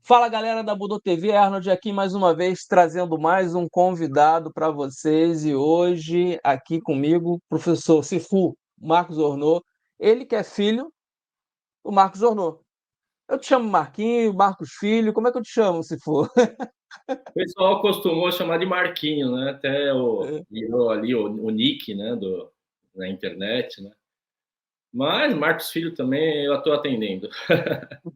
Fala galera da Budô TV, Arnold aqui mais uma vez trazendo mais um convidado para vocês e hoje aqui comigo, professor Sifu Marcos Ornô, ele que é filho do Marcos Ornô. Eu te chamo Marquinho, Marcos Filho, como é que eu te chamo, Sifu? O pessoal costumou chamar de Marquinho, né? Até virou ali o nick, né, na internet, né? Mas Marcos Filho também eu estou atendendo.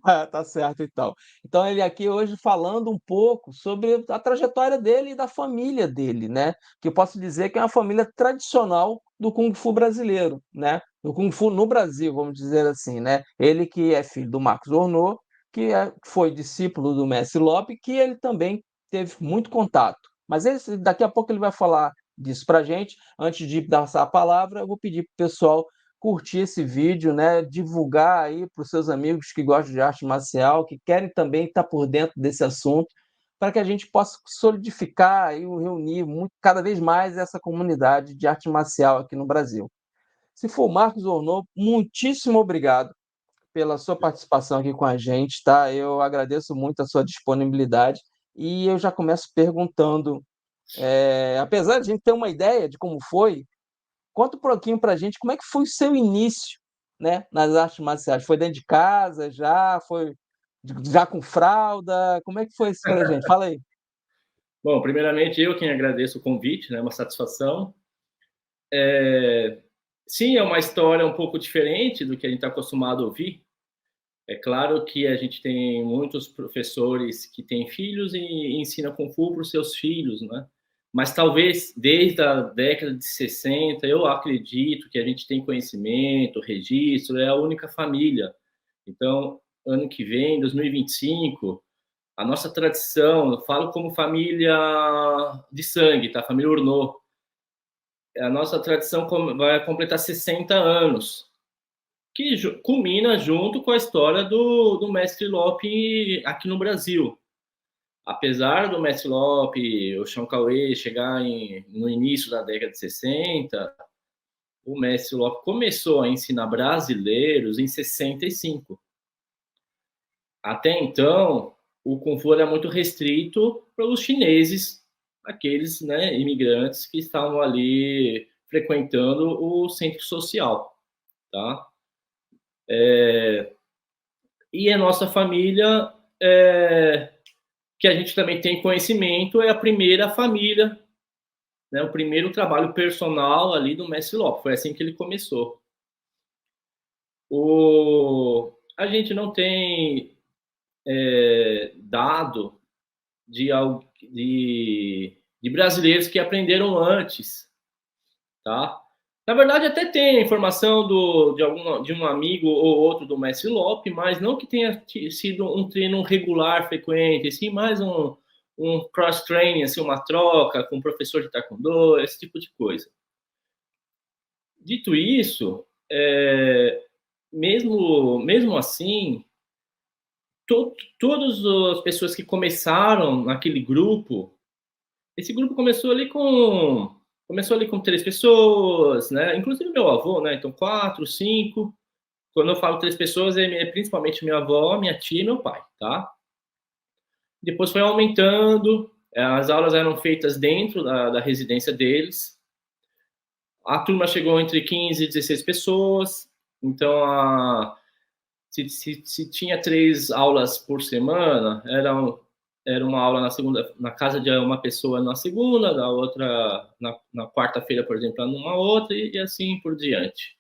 Ah, tá certo então. Então ele aqui hoje falando um pouco sobre a trajetória dele e da família dele, né? Que eu posso dizer que é uma família tradicional do Kung Fu brasileiro, né? Do Kung Fu no Brasil, vamos dizer assim, né? Ele que é filho do Marcos Ornô, foi discípulo do Mestre Lope, que ele também teve muito contato. Mas daqui a pouco ele vai falar disso pra gente. Antes de dar essa palavra, eu vou pedir para o pessoal curtir esse vídeo, né? Divulgar aí para os seus amigos que gostam de arte marcial, que querem também estar por dentro desse assunto, para que a gente possa solidificar e reunir cada vez mais essa comunidade de arte marcial aqui no Brasil. Se for Marcos Ornô, muitíssimo obrigado pela sua participação aqui com a gente, tá? Eu agradeço muito a sua disponibilidade e eu já começo perguntando, apesar de a gente ter uma ideia de como foi, conta um pouquinho para a gente como é que foi o seu início, né, nas artes marciais. Foi dentro de casa já? Foi já com fralda? Como é que foi isso para a gente? Fala aí. Bom, primeiramente eu quem agradeço o convite, né? Uma satisfação. Sim, é uma história um pouco diferente do que a gente está acostumado a ouvir. É claro que a gente tem muitos professores que têm filhos e ensinam Kung Fu para os seus filhos, né? Mas talvez desde a década de 60, eu acredito que a gente tem conhecimento, registro, é a única família. Então, ano que vem, 2025, a nossa tradição, eu falo como família de sangue, tá? Família Urnô. A nossa tradição vai completar 60 anos, que culmina junto com a história do Mestre Lope aqui no Brasil. Apesar do Mestre Lope, o Chão Cauê, chegar no início da década de 60, o Mestre Lope começou a ensinar brasileiros em 65. Até então, o Kung Fu era muito restrito para os chineses, aqueles, né, imigrantes que estavam ali frequentando o centro social, tá? E a nossa família, que a gente também tem conhecimento, é a primeira família, né, o primeiro trabalho personal ali do Mestre Lopes. Foi assim que ele começou. A gente não tem dado de brasileiros que aprenderam antes, tá? Na verdade, até tem informação de um amigo ou outro do Mestre Lope, mas não que tenha sido um treino regular, frequente, assim, mais um cross-training, assim, uma troca com o professor de taekwondo, esse tipo de coisa. Dito isso, mesmo assim, todas as pessoas que começaram naquele grupo, esse grupo começou ali com 3 pessoas, né? Inclusive meu avô, né? Então 4, 5. Quando eu falo 3 pessoas, é principalmente minha avó, minha tia e meu pai, tá? Depois foi aumentando, as aulas eram feitas dentro da residência deles. A turma chegou entre 15 e 16 pessoas. Então, se tinha 3 aulas por semana, era uma aula na segunda, na casa de uma pessoa na segunda, da outra na quarta-feira, por exemplo, numa outra, e assim por diante.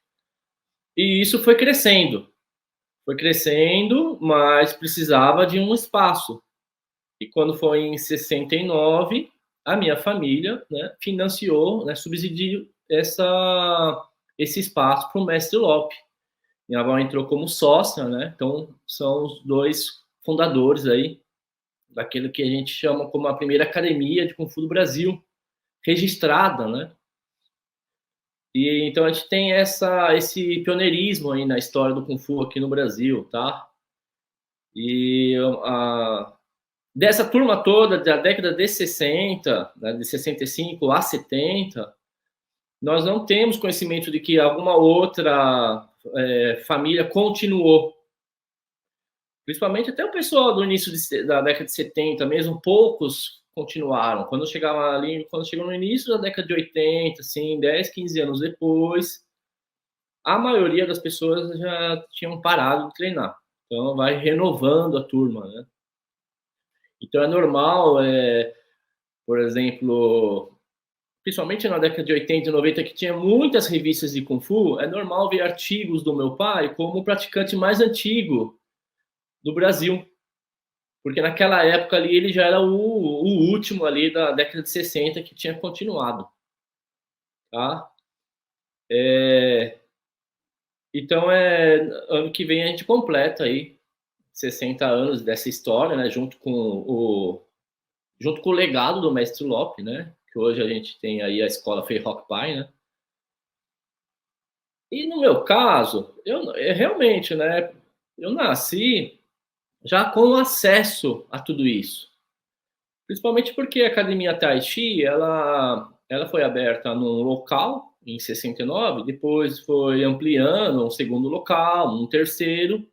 E isso foi crescendo, mas precisava de um espaço. E quando foi em 69, a minha família, né, financiou, né, subsidiou esse espaço para o Mestre Lope. Minha avó entrou como sócia, né? Então são os dois fundadores aí daquilo que a gente chama como a primeira academia de Kung Fu do Brasil, registrada, né? E então a gente tem esse pioneirismo aí na história do Kung Fu aqui no Brasil, tá? E dessa turma toda da década de 60, né, de 65 a 70, nós não temos conhecimento de que alguma outra família continuou. Principalmente até o pessoal do início da década de 70 mesmo, poucos continuaram. Quando chegava ali, quando chegou no início da década de 80, assim, 10, 15 anos depois, a maioria das pessoas já tinham parado de treinar. Então vai renovando a turma, né? Então é normal, por exemplo, principalmente na década de 80 e 90, que tinha muitas revistas de Kung Fu, é normal ver artigos do meu pai como o praticante mais antigo do Brasil. Porque naquela época ali ele já era o último ali da década de 60 que tinha continuado. Tá? Então, ano que vem a gente completa aí 60 anos dessa história, né? Junto com o legado do Mestre Lopes, né? Que hoje a gente tem aí a escola Fei Rock Pai, né? E no meu caso, realmente, né? Eu nasci já com acesso a tudo isso. Principalmente porque a Academia Tai Chi, ela foi aberta num local em 69, depois foi ampliando um segundo local, um terceiro,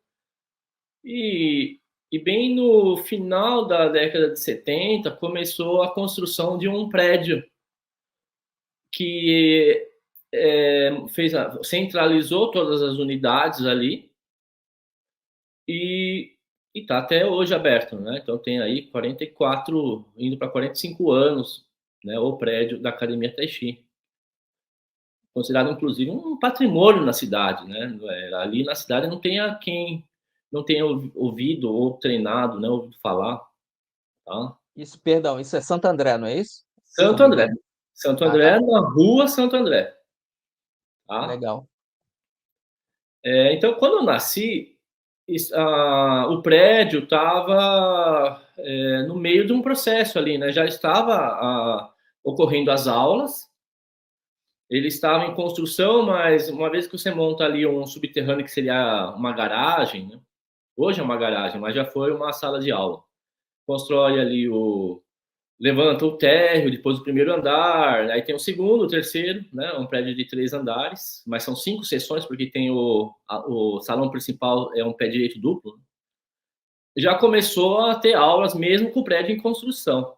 e, e bem no final da década de 70 começou a construção de um prédio que centralizou todas as unidades ali e está até hoje aberto, né? Então tem aí 44, indo para 45 anos, né, o prédio da Academia Tai Chi. Considerado, inclusive, um patrimônio na cidade, né? Ali na cidade não tem quem não tenha ouvido ou treinado, né, ouvido falar, tá? Isso, perdão, isso é Santo André, não é isso? Se eu Santo não me André. engano. Santo Ah, André, tá. na rua Santo André, tá? Legal. Então, quando eu nasci, o prédio estava no meio de um processo ali, né? Já estava ocorrendo as aulas, ele estava em construção, mas uma vez que você monta ali um subterrâneo que seria uma garagem, né? Hoje é uma garagem, mas já foi uma sala de aula. Constrói ali levanta o térreo, depois o primeiro andar, aí tem o segundo, o terceiro, né? Um prédio de 3 andares, mas são 5 seções, porque tem o salão principal, é um pé direito duplo. Já começou a ter aulas mesmo com o prédio em construção.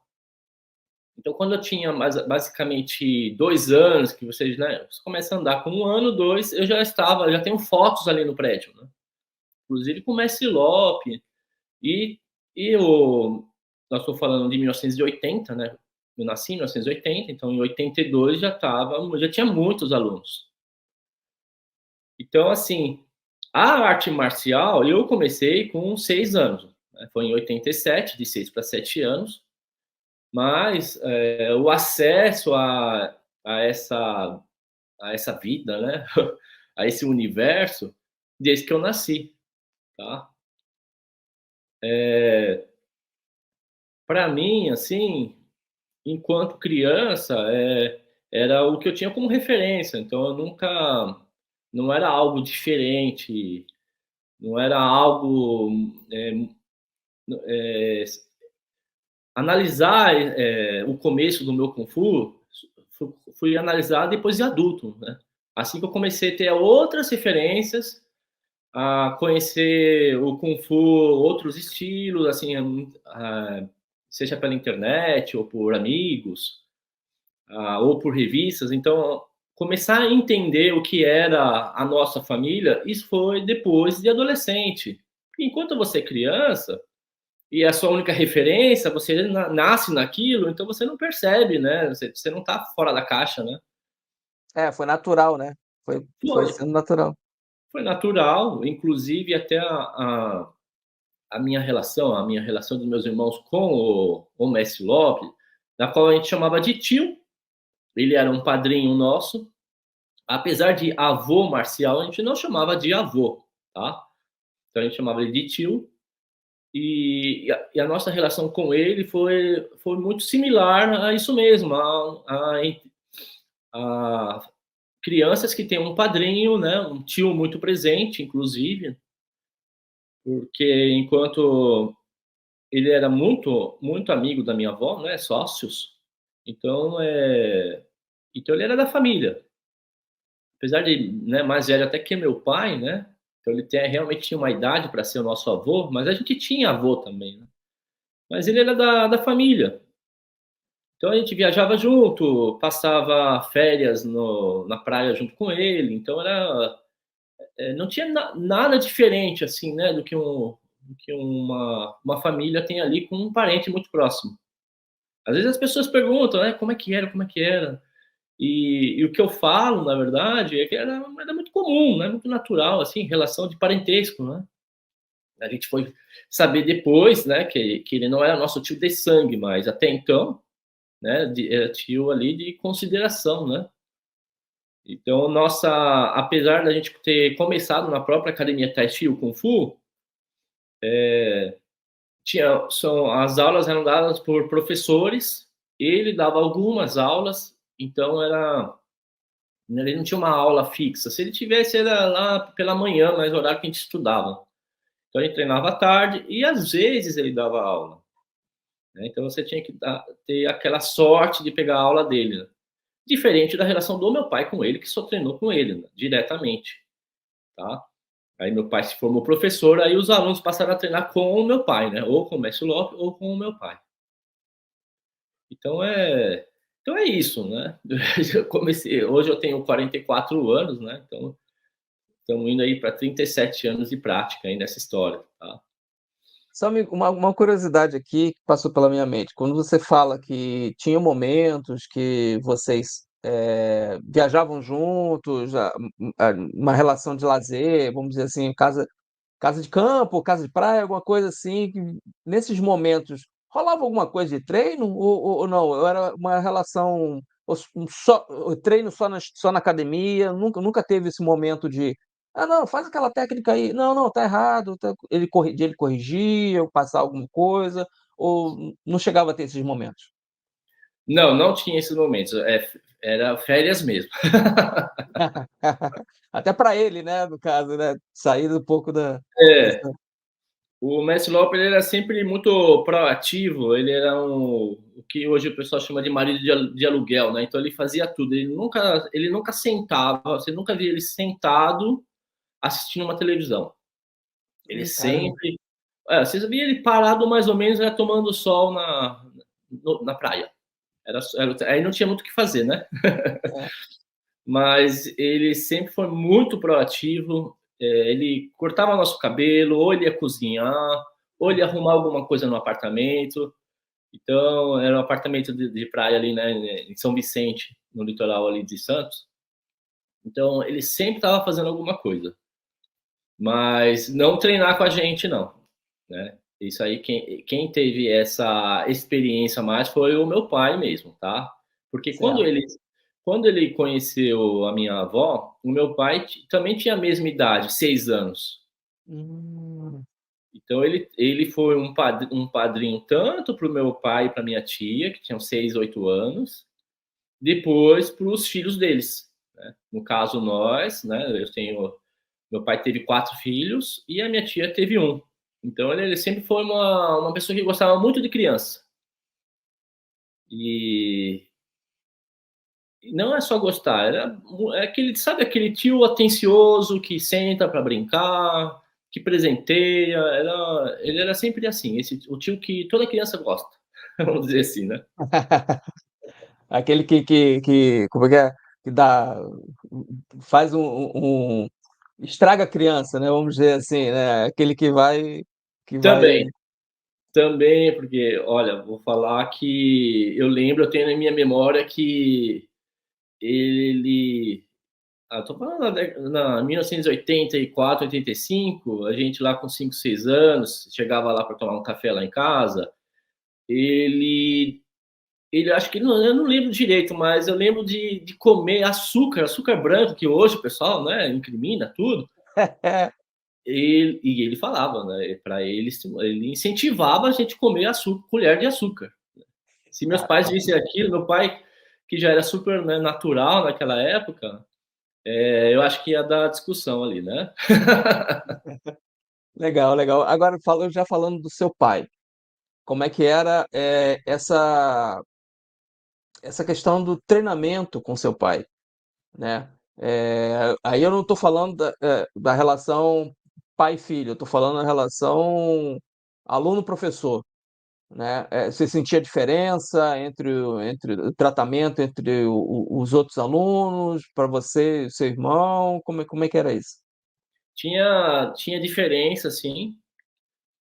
Então, quando eu tinha basicamente 2 anos, que você começa a andar com 1 ano, 2, eu já tenho fotos ali no prédio, né? Inclusive com o Mestre Lopes, e, e nós estamos falando de 1980, né? Eu nasci em 1980, então em 82 já tinha muitos alunos. Então, assim, a arte marcial eu comecei com 6 anos, né? Foi em 87, de 6 para 7 anos, mas o acesso a essa, a essa vida, né? A esse universo, desde que eu nasci, tá? Para mim, assim, enquanto criança, era o que eu tinha como referência. Então, eu nunca. Não era algo diferente, não era algo. É, Analisar o começo do meu Kung Fu, fui analisar depois de adulto, né? Assim que eu comecei a ter outras referências, a conhecer o Kung Fu, outros estilos, assim, seja pela internet ou por amigos, ou por revistas. Então, começar a entender o que era a nossa família, isso foi depois de adolescente. Enquanto você é criança, e a sua única referência, você nasce naquilo, então você não percebe, né? Você não está fora da caixa, né? Foi natural, né? Foi Foi, sendo natural. foi natural, inclusive até a minha relação dos meus irmãos com o Mestre Lopes, da qual a gente chamava de tio. Ele era um padrinho nosso. Apesar de avô marcial, a gente não chamava de avô, tá? Então a gente chamava ele de tio. E a nossa relação com ele foi muito similar a isso mesmo, a crianças que têm um padrinho, né, um tio muito presente, inclusive, porque enquanto ele era muito muito amigo da minha avó, né, sócios, então então ele era da família, apesar de, né, mais velho até que meu pai, né, Então ele realmente tinha uma idade para ser o nosso avô, mas a gente tinha avô também, né? Mas ele era da família. Então a gente viajava junto, passava férias na praia junto com ele. Então não tinha nada diferente assim, né, do que uma família tem ali com um parente muito próximo. Às vezes as pessoas perguntam, né, como é que era. E o que eu falo, na verdade, é que era muito comum, né, muito natural, assim, relação de parentesco, né. A gente foi saber depois, né, que ele não era nosso tio de sangue, mas até então, né, era tio ali de consideração, né. Então, apesar da gente ter começado na própria academia Tai Chi, o Kung Fu, as aulas eram dadas por professores, ele dava algumas aulas, então ele não tinha uma aula fixa. Se ele tivesse, era lá pela manhã, mas horário que a gente estudava. Então, ele treinava à tarde e às vezes ele dava aula, né? Então, você tinha que ter aquela sorte de pegar a aula dele, né? Diferente da relação do meu pai com ele, que só treinou com ele, né, diretamente, tá? Aí meu pai se formou professor, aí os alunos passaram a treinar com o meu pai, né? Ou com o Mestre Lopes ou com o meu pai. Então então é isso, né? Hoje eu tenho 44 anos, né? Então estamos indo aí para 37 anos de prática aí nessa história, tá? Só uma curiosidade aqui que passou pela minha mente. Quando você fala que tinha momentos que vocês viajavam juntos, uma relação de lazer, vamos dizer assim, casa de campo, casa de praia, alguma coisa assim, que nesses momentos rolava alguma coisa de treino ou não? Ou era uma relação só o treino só na academia, nunca teve esse momento de: "Ah, não, faz aquela técnica aí. Não, não, tá errado", ele corrigia ou passar alguma coisa, ou não chegava a ter esses momentos? Não, não tinha esses momentos. Era férias mesmo. Até para ele, né, no caso, né, sair um pouco É. dessa O Mestre Lopes ele era sempre muito proativo, ele era o que hoje o pessoal chama de marido de aluguel, né? Então ele fazia tudo, ele nunca sentava, você nunca via ele sentado assistindo uma televisão. Ele caramba. sempre, você via ele parado mais ou menos, né, tomando sol na praia. Aí não tinha muito o que fazer, né? É. Mas ele sempre foi muito proativo. Ele cortava nosso cabelo, ou ele ia cozinhar, ou ele ia arrumar alguma coisa no apartamento. Então, era um apartamento de praia ali, né, em São Vicente, no litoral ali de Santos. Então, ele sempre estava fazendo alguma coisa, mas não treinar com a gente, não, né? Isso aí, quem teve essa experiência mais foi o meu pai mesmo, tá? Porque Certo. quando ele conheceu a minha avó, o meu pai também tinha a mesma idade, 6 anos. Hum. Então ele foi um padrinho tanto para o meu pai e para minha tia, que tinham 6, 8 anos, depois para os filhos deles, né? No caso nós, né? Meu pai teve 4 filhos e a minha tia teve um. Então ele sempre foi uma pessoa que gostava muito de criança. E não é só gostar, é aquele, sabe, aquele tio atencioso que senta para brincar, que presenteia. Ele era sempre assim, o tio que toda criança gosta, vamos dizer assim, né? Aquele que como é que é? Que dá faz estraga a criança, né, vamos dizer assim, né, aquele que vai Também, também, porque, olha, vou falar que eu tenho na minha memória que ele. Tô falando na 1984, 85, a gente lá com 5, 6 anos, chegava lá para tomar um café lá em casa. Ele, ele acho que não, eu não lembro direito, mas eu lembro de comer açúcar branco, que hoje o pessoal, né, incrimina tudo. E ele falava, né, para ele incentivava a gente a comer açúcar, colher de açúcar. Se meus pais Caramba, vissem aquilo, meu pai, que já era super, né, natural naquela época, eu acho que ia dar discussão ali, né? legal, legal. Agora já falando do seu pai, como é que era, essa questão do treinamento com seu pai, né? Aí eu não estou falando da relação pai-filho, eu estou falando da relação aluno-professor, né? Você sentia diferença entre o tratamento entre os outros alunos, para você e seu irmão? Como é que era isso? Tinha diferença, sim,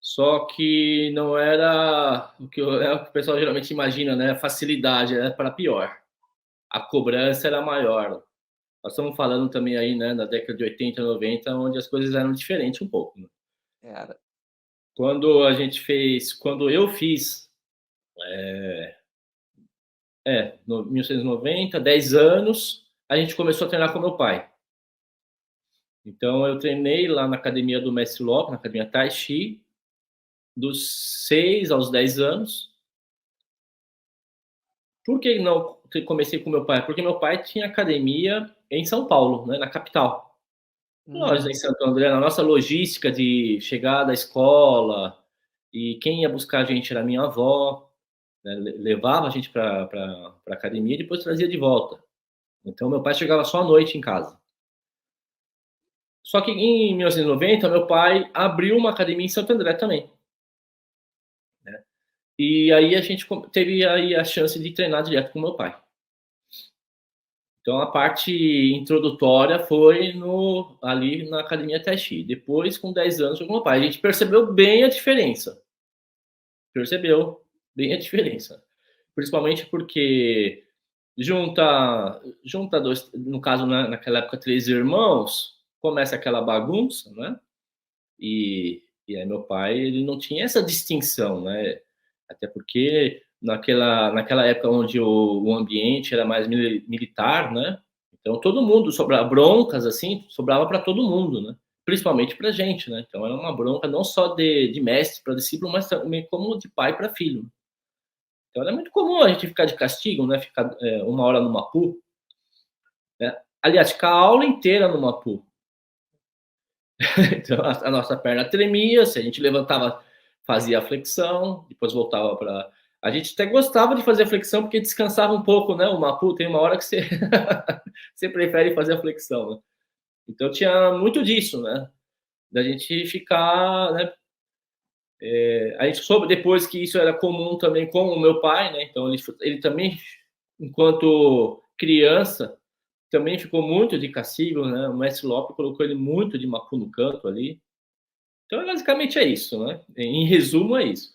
só que não era é o que o pessoal geralmente imagina, né? Facilidade era para pior. A cobrança era maior. Nós estamos falando também aí, né, na década de 80, 90, onde as coisas eram diferentes um pouco, né? Era. Quando eu fiz, no 1990, 10 anos, a gente começou a treinar com meu pai. Então, eu treinei lá na academia do Mestre Lopes, na academia Tai Chi, dos 6 aos 10 anos. Por que não comecei com meu pai? Porque meu pai tinha academia em São Paulo, né, na capital. Nós, em Hum, Santo André, na nossa logística de chegar da escola, e quem ia buscar a gente era a minha avó, né, levava a gente para a academia e depois trazia de volta. Então, meu pai chegava só à noite em casa. Só que em 1990, meu pai abriu uma academia em Santo André também. E aí a gente teve aí a chance de treinar direto com meu pai. Então a parte introdutória foi ali na academia Tai Chi. Depois, com 10 anos, com meu pai. A gente percebeu bem a diferença. Percebeu bem a diferença. Principalmente porque junta dois, no caso, naquela época, três irmãos, começa aquela bagunça, né? E aí meu pai, ele não tinha essa distinção, né? Até porque naquela época onde o ambiente era mais militar, né? Então todo mundo sobrava broncas assim, sobrava para todo mundo, né? Principalmente para gente, né? Então era uma bronca não só de mestre para discípulo, mas também como de pai para filho. Então era muito comum a gente ficar de castigo, né? Ficar uma hora no Mapu, né? Aliás, ficar a aula inteira no Mapu. Então a nossa perna tremia, se a gente levantava, fazia a flexão, depois voltava para. A gente até gostava de fazer a flexão porque descansava um pouco, né? O Mapu tem uma hora que você, você prefere fazer a flexão, né? Então tinha muito disso, né? Da gente ficar, né? A gente soube depois que isso era comum também com o meu pai, né? Então ele também, enquanto criança, também ficou muito de castigo, né? O mestre Lopes colocou ele muito de Mapu no canto ali. Então, basicamente é isso, né? Em resumo, é isso.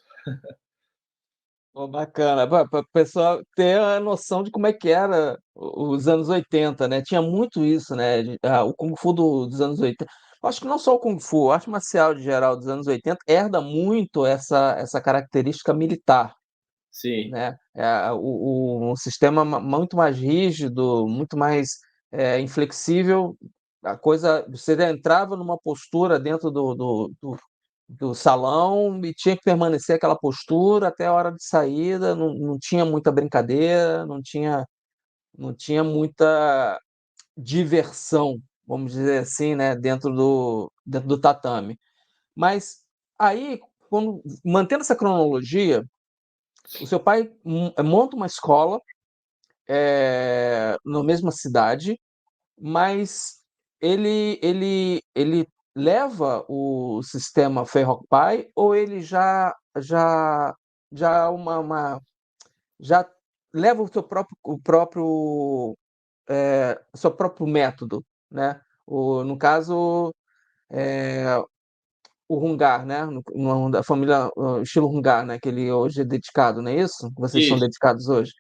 pô, bacana, para o pessoal ter a noção de como é que era os anos 80, né? Tinha muito isso, né? O Kung Fu dos anos 80. Acho que não só o Kung Fu, a arte marcial de geral dos anos 80 herda muito essa característica militar, Sim, né? Um sistema muito mais rígido, muito mais inflexível. A coisa, você entrava numa postura dentro do salão e tinha que permanecer aquela postura até a hora de saída, não tinha muita brincadeira, não tinha muita diversão, vamos dizer assim, né, dentro do tatame. Mas aí, mantendo essa cronologia, o seu pai monta uma escola na mesma cidade, mas ele leva o sistema Ferropai ou ele já já leva o seu próprio método, né? No caso, o Hungar, né? Da família estilo Hungar, né? Que ele hoje é dedicado, não é isso? Vocês são isso. dedicados hoje.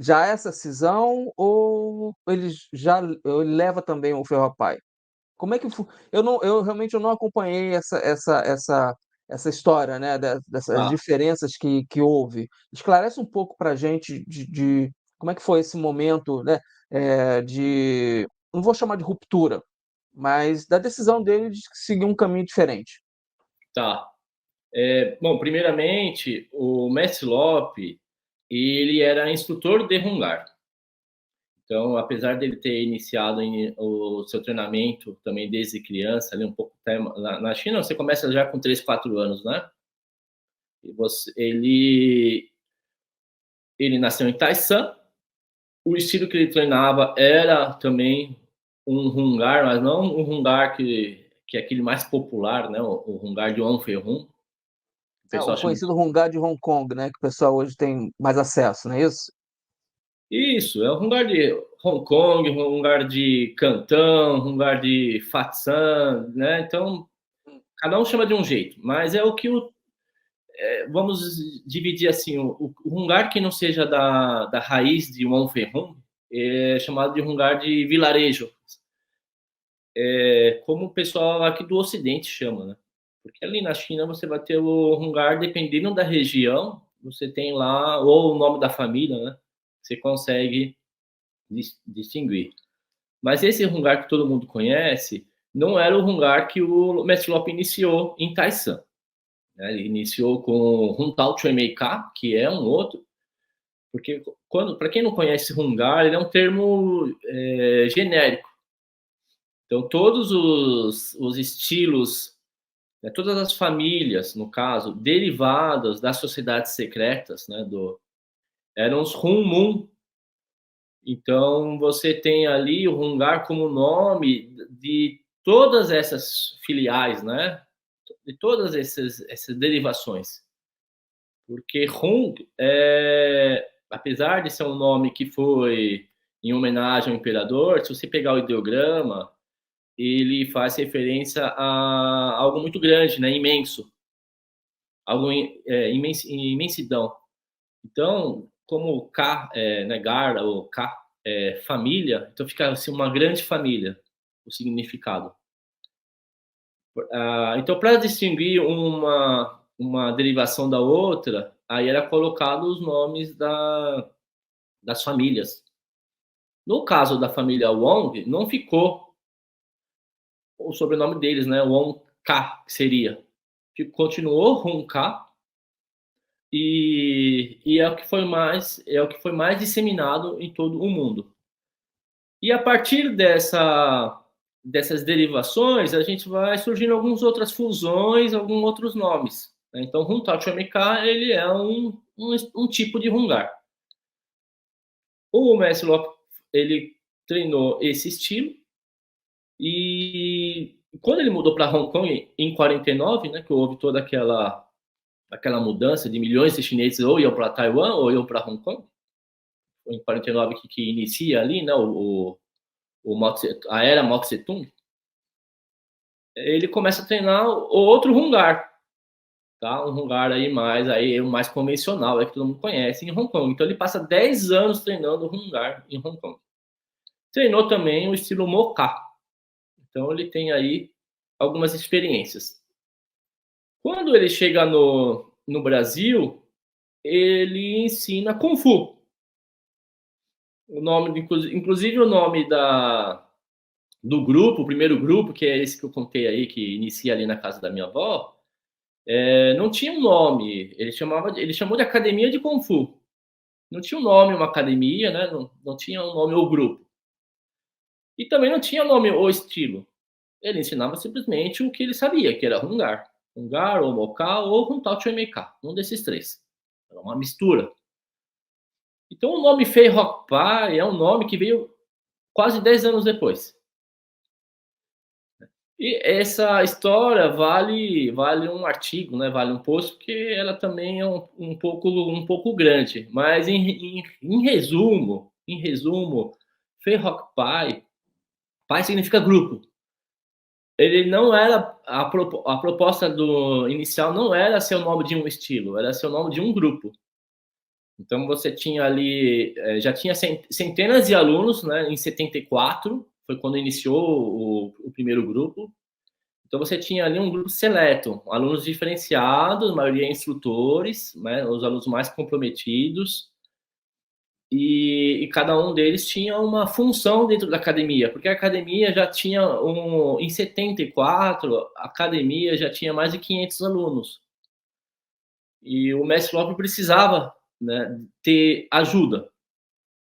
Já essa cisão ou ele leva também o Ferropai? Como é que eu realmente eu não acompanhei essa história, né, dessas Tá, diferenças que houve. Esclarece um pouco para a gente de como é que foi esse momento, né, não vou chamar de ruptura, mas da decisão dele de seguir um caminho diferente. tá. Bom, primeiramente, o Mestre Lope, ele era instrutor de Hungar. Então, apesar dele ter iniciado o seu treinamento também desde criança, ali um pouco até, na China, você começa já com 3, 4 anos, né? Ele nasceu em Taisan. O estilo que ele treinava era também um Hungar, mas não um Hungar que é aquele mais popular, né? O Hungar de Onferrum. O É, o pessoal chama conhecido Hungar de Hong Kong, né? Que o pessoal hoje tem mais acesso, não é isso? isso, é um lugar de Hong Kong, um lugar de Canton, um lugar de Fatsan, né? Então, cada um chama de um jeito, mas é o que vamos dividir assim, o lugar que não seja da raiz de Monferrum é chamado de lugar de vilarejo, como o pessoal aqui do Ocidente chama, né? Porque ali na China você vai ter o lugar, dependendo da região, você tem lá, ou o nome da família, né? Você consegue distinguir. Mas esse Hungar que todo mundo conhece não era o Hungar que o Mestre Lope iniciou em Taisan. Né? Ele iniciou com Huntao Chuemeika, que é um outro, porque para quem não conhece Hungar, ele é um termo genérico. Então, todos os estilos, né, todas as famílias, no caso, derivadas das sociedades secretas, né, eram os Hun-Mun. Então, você tem ali o Hungar como nome de todas essas filiais, né? De todas essas derivações. Porque Hung, apesar de ser um nome que foi em homenagem ao imperador, se você pegar o ideograma, ele faz referência a algo muito grande, né? Imenso. Algo imensidão. Então, como K, né, Gar, ou K, família, então fica assim, uma grande família, o significado. Então, para distinguir uma derivação da outra, aí era colocado os nomes das famílias. No caso da família Wong, não ficou o sobrenome deles, né? Wong K, que seria. Que continuou Hong K, e é o que foi mais disseminado em todo o mundo. E a partir dessas derivações, a gente vai surgindo algumas outras fusões, alguns outros nomes. Né? Então, Huntar Chomika, ele é um tipo de Hungar. O Mestre Locke, ele treinou esse estilo, e quando ele mudou para Hong Kong em 49, né, que houve toda aquela mudança de milhões de chineses ou iam para Taiwan ou iam para Hong Kong, em 49 que inicia ali, né, a era Mao Tse Tung, ele começa a treinar o outro Hungar, tá? Um Hungar aí o mais convencional, é que todo mundo conhece, em Hong Kong. Então ele passa 10 anos treinando o Hungar em Hong Kong. Treinou também o estilo Moká. Então ele tem aí algumas experiências. Quando ele chega no Brasil, ele ensina Kung Fu. Inclusive o nome do grupo, o primeiro grupo, que é esse que eu contei aí, que inicia ali na casa da minha avó, não tinha um nome. Ele chamou de Academia de Kung Fu. Não tinha um nome, uma academia, né? Não tinha um nome ou grupo. E também não tinha nome ou estilo. Ele ensinava simplesmente o que ele sabia, que era Hungar. Hungar, ou Moká, ou Huntao Chuemeká. Um desses três. Era uma mistura. Então o nome Fei Hok Pai é um nome que veio quase 10 anos depois. E essa história vale um artigo, né? Vale um post, porque ela também é um pouco grande. Mas em resumo, Fei Hok Pai, pai significa grupo. Ele não era a proposta do inicial não era ser o nome de um estilo, era ser o nome de um grupo. Então você tinha ali, já tinha centenas de alunos, né? Em 74 foi quando iniciou o primeiro grupo. Então você tinha ali um grupo seleto, alunos diferenciados, a maioria instrutores, né, os alunos mais comprometidos, e cada um deles tinha uma função dentro da academia, porque a academia já tinha, em 74, a academia já tinha mais de 500 alunos. E o mestre Lopes precisava, né, ter ajuda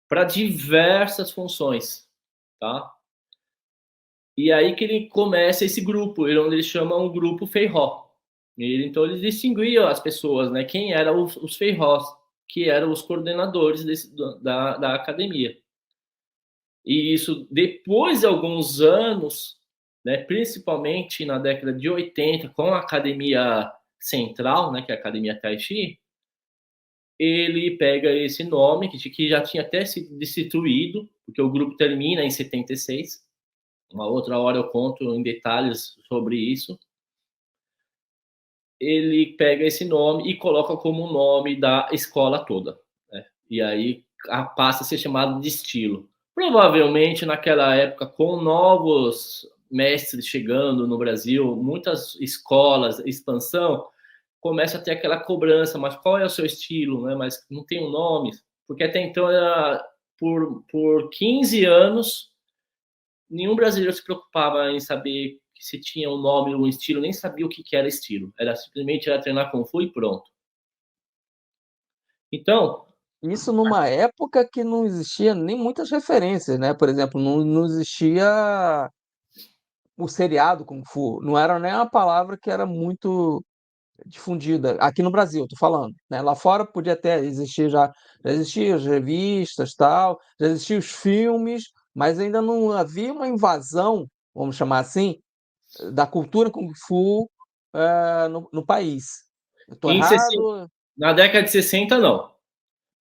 para diversas funções, tá? E aí que ele começa esse grupo, onde ele chama um grupo Feijó. Então ele distinguia as pessoas, né? Quem eram os Feijós, que eram os coordenadores da academia. E isso depois de alguns anos, né, principalmente na década de 80, com a Academia Central, né, que é a Academia Tai Chi, ele pega esse nome, que já tinha até sido destituído, porque o grupo termina em 76. Uma outra hora eu conto em detalhes sobre isso. Ele pega esse nome e coloca como nome da escola toda, né? E aí passa a ser chamado de estilo. Provavelmente naquela época, com novos mestres chegando no Brasil, muitas escolas, expansão, começa a ter aquela cobrança, mas qual é o seu estilo, né? Mas não tem um nome, porque até então era por 15 anos nenhum brasileiro se preocupava em saber se tinha um nome ou um estilo, nem sabia o que era estilo. Era simplesmente treinar Kung Fu e pronto. Então, Isso numa época que não existia nem muitas referências, né? Por exemplo, não existia o seriado Kung Fu, não era nem uma palavra que era muito difundida aqui no Brasil, tô falando, né? Lá fora podia até existir já existiam as revistas, tal, já existiam os filmes, mas ainda não havia uma invasão, vamos chamar assim, da cultura Kung Fu no país. Eu tô em 60, errado? na década de 60, não.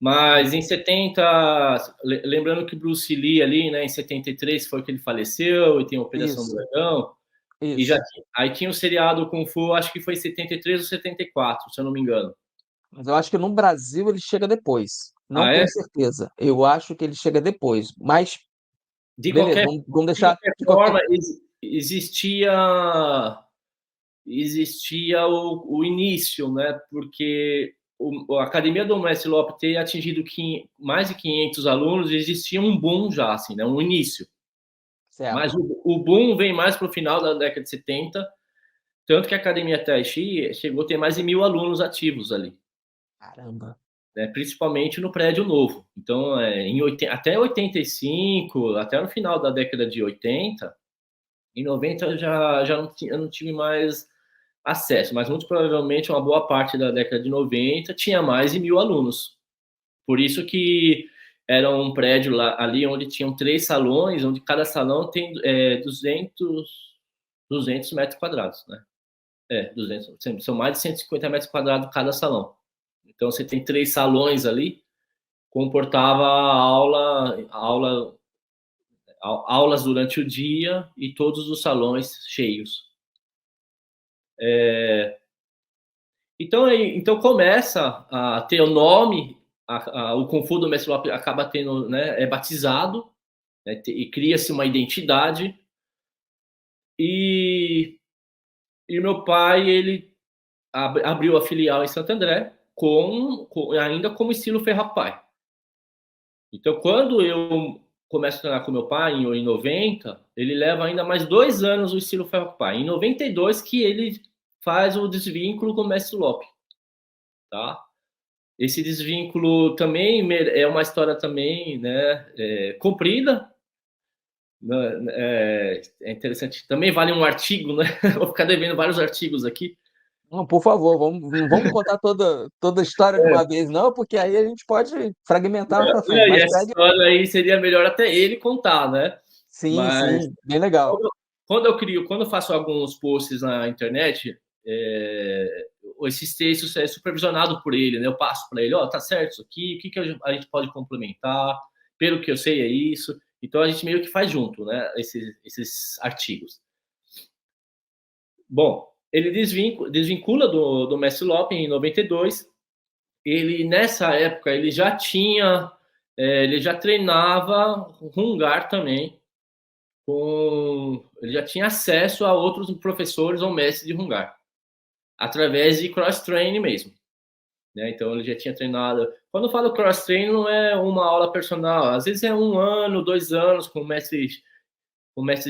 Mas Hum, em 70, lembrando que Bruce Lee ali, né, em 73 foi que ele faleceu e tem a Operação isso, Dragão, e já isso. aí tinha o seriado Kung Fu, acho que foi 73 ou 74, se eu não me engano. Mas eu acho que no Brasil ele chega depois. Não Ah, tenho é? certeza. Eu acho que ele chega depois. Mas, De beleza, qualquer, vamos de deixar qualquer de qualquer. forma, existia o início, né? Porque a Academia do Mestre Lopes ter atingido mais de 500 alunos, existia um boom já, assim, né? Um início. Mas Certo. o boom vem mais para o final da década de 70, tanto que a Academia Tai Chi chegou a ter mais de 1.000 alunos ativos ali, Caramba. né? Principalmente no prédio novo. Então, até 85, até no final da década de 80, em 90 eu não tive mais acesso, mas muito provavelmente uma boa parte da década de 90 tinha mais de 1.000 alunos. Por isso que era um prédio lá, ali onde tinham 3 salões, onde cada salão tem 200 metros quadrados, né? 200, são mais de 150 metros quadrados cada salão. Então você tem 3 salões ali, comportava aulas durante o dia e todos os salões cheios. Então começa a ter o nome, o Kung Fu do Mestre Lopes acaba tendo, né, é batizado, né, e cria-se uma identidade. E, e meu pai, ele abriu a filial em Santo André ainda como estilo Ferrapai. Então, quando eu começo a treinar com meu pai, em 90, ele leva ainda mais 2 anos o estilo Ferrapai. Em 92 que ele faz o desvínculo com o Mestre Lopes, tá? Esse desvínculo também é uma história também, né, comprida, né, é interessante. Também vale um artigo, né? Vou ficar devendo vários artigos aqui. Não, por favor, não vamos contar toda a história de uma vez, não, porque aí a gente pode fragmentar mais para frente. E Mas essa segue. história aí seria melhor até ele contar, né? Sim, Mas sim, bem legal. quando eu faço alguns posts na internet, esses textos é supervisionado por ele, né? Eu passo para ele, ó, tá certo isso aqui, o que a gente pode complementar? Pelo que eu sei é isso. Então a gente meio que faz junto, né? Esses artigos. Bom, ele desvincula do Mestre Lopes em 92. Ele nessa época ele já treinava Hungar também, ele já tinha acesso a outros professores ou mestres de Hungar através de cross training mesmo, né? Então ele já tinha treinado. Quando eu falo cross training, não é uma aula personal, às vezes é 1 ano, 2 anos com mestre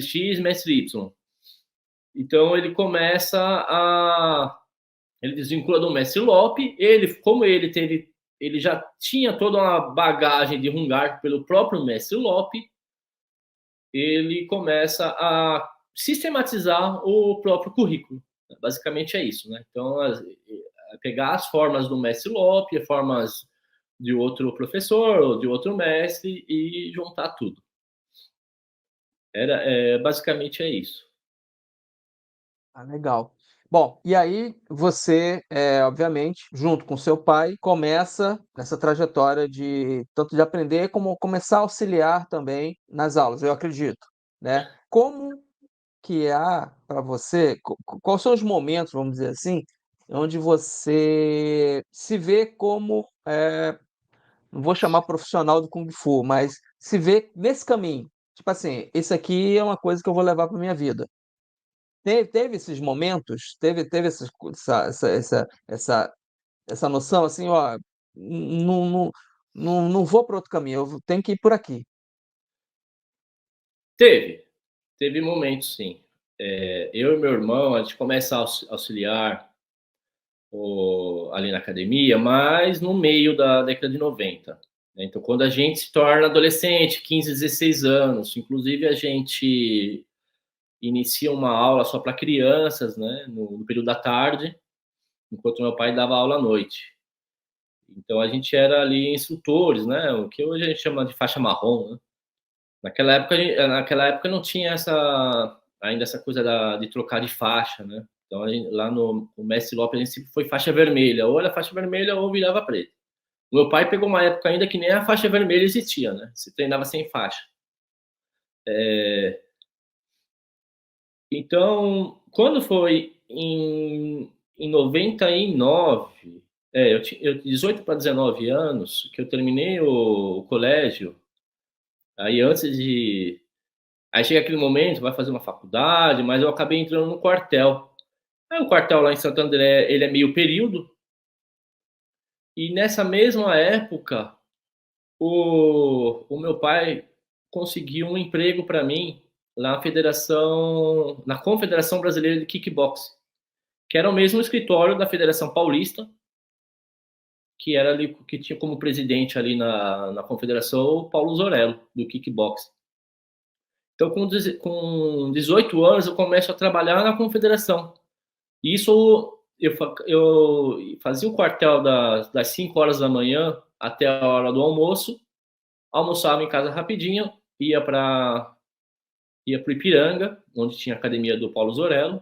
X, mestre Y. Então ele desvincula do mestre Lope. Como ele já tinha toda uma bagagem de Hungar pelo próprio mestre Lope, ele começa a sistematizar o próprio currículo. Basicamente é isso, né? Então, pegar as formas do mestre Lope, as formas de outro professor ou de outro mestre e juntar tudo. Basicamente é isso. Ah, legal. Bom, e aí você, obviamente, junto com seu pai, começa essa trajetória de tanto de aprender como começar a auxiliar também nas aulas, eu acredito, né. Como que há para você quais são os momentos, vamos dizer assim, onde você se vê como, não vou chamar profissional do kung fu, mas se vê nesse caminho? Tipo assim: "Isso aqui é uma coisa que eu vou levar para minha vida". Teve esses momentos? Teve essas co essa noção, assim: "Ó, não vou para outro caminho, eu tenho que ir por aqui". Teve momentos sim. Eu e meu irmão, a gente começa a auxiliar ali na academia, mas no meio da década de 90. Né? Então, quando a gente se torna adolescente, 15, 16 anos, inclusive a gente inicia uma aula só para crianças, né, no período da tarde, enquanto meu pai dava aula à noite. Então a gente era ali instrutores, né, o que hoje a gente chama de faixa marrom, né? Naquela época não tinha ainda essa coisa de trocar de faixa, né? Então lá no Mestre Lopes a gente sempre foi faixa vermelha, ou era faixa vermelha ou virava preta. Meu pai pegou uma época ainda que nem a faixa vermelha existia, né? Se treinava sem faixa. Então, quando foi em 99, eu 18 para 19 anos, que eu terminei o colégio, aí antes de. Aí chega aquele momento, vai fazer uma faculdade, mas eu acabei entrando no quartel. Aí o quartel lá em Santo André, ele é meio período, e nessa mesma época, o meu pai conseguiu um emprego para mim na Confederação Brasileira de Kickboxing, que era o mesmo escritório da Federação Paulista, que era ali que tinha como presidente ali na confederação o Paulo Zorello, do kickboxing. Então, com 18 anos, eu começo a trabalhar na confederação. E isso, eu fazia o quartel das 5 horas da manhã até a hora do almoço, almoçava em casa rapidinho, ia para o Ipiranga, onde tinha a academia do Paulo Zorello.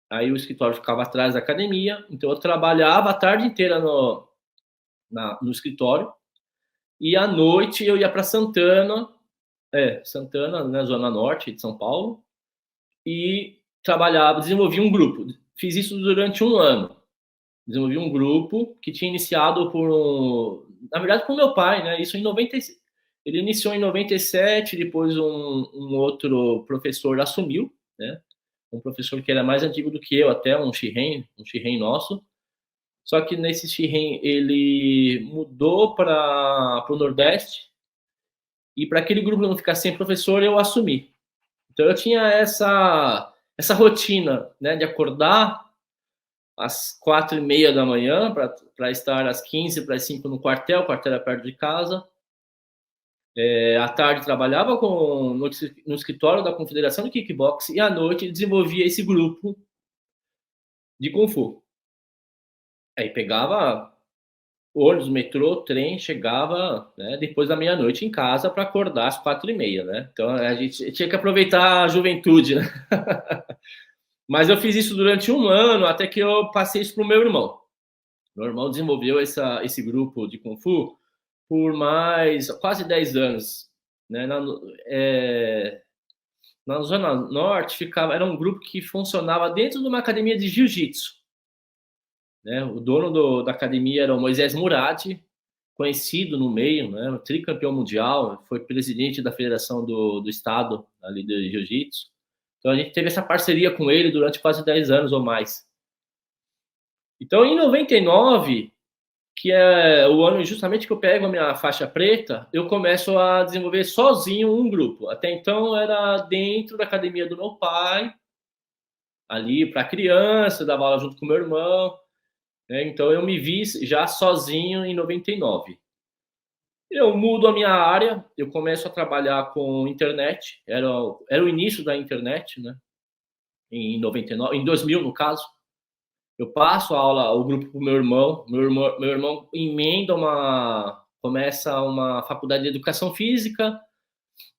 Aí o escritório ficava atrás da academia, então eu trabalhava a tarde inteira no escritório, e à noite eu ia para Santana, na Zona Norte de São Paulo, e trabalhava, desenvolvia um grupo. Fiz isso durante um ano. Desenvolvi um grupo que tinha iniciado na verdade, por meu pai, né? Isso em 96. Ele iniciou em 97, depois um outro professor assumiu, né? Um professor que era mais antigo do que eu, até um Shiren nosso. Só que nesse Shiren ele mudou para o Nordeste, e para aquele grupo não ficar sem professor, eu assumi. Então eu tinha essa rotina, né, de acordar às 4:30 da manhã para estar às 15 para as 5 no quartel, o quartel era perto de casa. À tarde trabalhava no escritório da Confederação de Kickbox, e à noite desenvolvia esse grupo de Kung Fu. Aí pegava ônibus, metrô, trem, chegava, né, depois da meia-noite em casa para acordar às 4:30, né? Então a gente tinha que aproveitar a juventude, né? Mas eu fiz isso durante um ano, até que eu passei isso para o meu irmão. Meu irmão desenvolveu esse grupo de Kung Fu por mais quase 10 anos. Né? Na Zona Norte era um grupo que funcionava dentro de uma academia de jiu-jitsu. Né? O dono da academia era o Moisés Murad, conhecido no meio, né? Tricampeão mundial, foi presidente da federação do estado ali de jiu-jitsu. Então a gente teve essa parceria com ele durante quase 10 anos ou mais. Então em 99, que é o ano justamente que eu pego a minha faixa preta, eu começo a desenvolver sozinho um grupo. Até então era dentro da academia do meu pai, ali para criança, dava aula junto com meu irmão. Né? Então eu me vi já sozinho em 99. Eu mudo a minha área, eu começo a trabalhar com internet, era o início da internet, né? Em 99, em 2000 no caso. Eu passo a aula, o grupo para o meu irmão começa uma faculdade de educação física,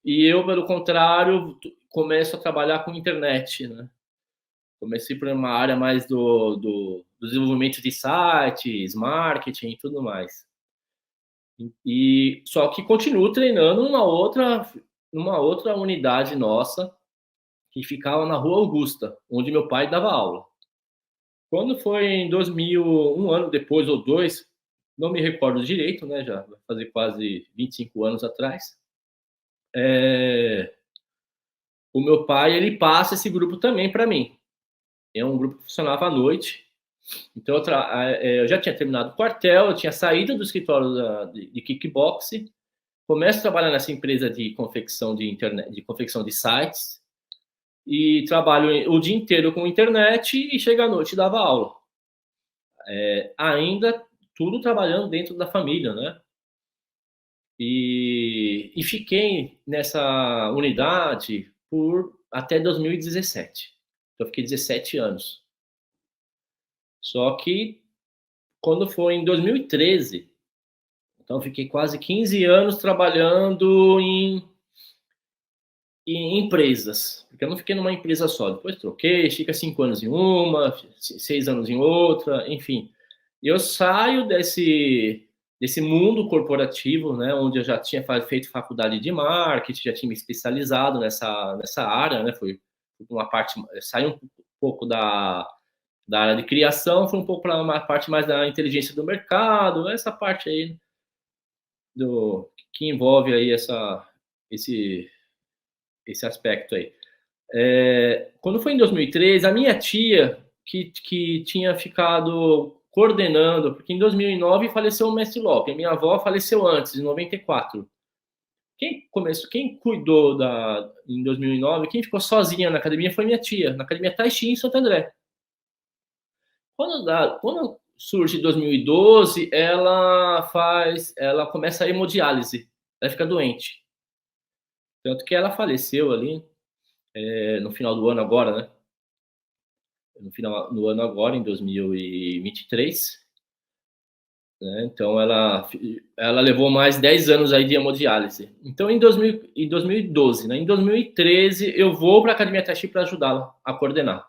E eu, pelo contrário, começo a trabalhar com internet, né? Comecei por uma área mais do desenvolvimento de sites, marketing e tudo mais. E só que continuo treinando numa outra unidade nossa, que ficava na Rua Augusta, onde meu pai dava aula. Quando foi em 2000, um ano depois ou dois, não me recordo direito, né? Já vai fazer quase 25 anos atrás. O meu pai, ele passa esse grupo também para mim. É um grupo que funcionava à noite. Então eu já tinha terminado o quartel, eu tinha saído do escritório de kickboxing, começo a trabalhar nessa empresa de confecção de internet, de confecção de sites, e trabalho o dia inteiro com internet e chega à noite e dava aula. Ainda tudo trabalhando dentro da família, né? E fiquei nessa unidade por até 2017. Então, eu fiquei 17 anos. Só que quando foi em 2013, então fiquei quase 15 anos trabalhando em empresas, porque eu não fiquei numa empresa só. Depois troquei, fica 5 anos em uma, 6 anos em outra, enfim. E eu saio desse mundo corporativo, né, onde eu já tinha feito faculdade de marketing, já tinha me especializado nessa área, né, foi uma parte, saí um pouco da área de criação, foi um pouco para uma parte mais da inteligência do mercado, essa parte aí que envolve aí esse, esse aspecto aí. Quando foi em 2013, a minha tia, que tinha ficado coordenando, porque em 2009 faleceu o mestre Lopes, a minha avó faleceu antes, em 94. Quem cuidou em 2009, quem ficou sozinha na academia foi minha tia, na academia Tai Chi em Santo André. Quando surge em 2012, ela começa a hemodiálise, ela fica doente. Tanto que ela faleceu ali no final do ano agora, né? No final do ano agora, em 2023. Né? Então, ela levou mais 10 anos aí de hemodiálise. Então, em 2012, né? Em 2013, eu vou para a Academia Tai Chi para ajudá-la a coordenar.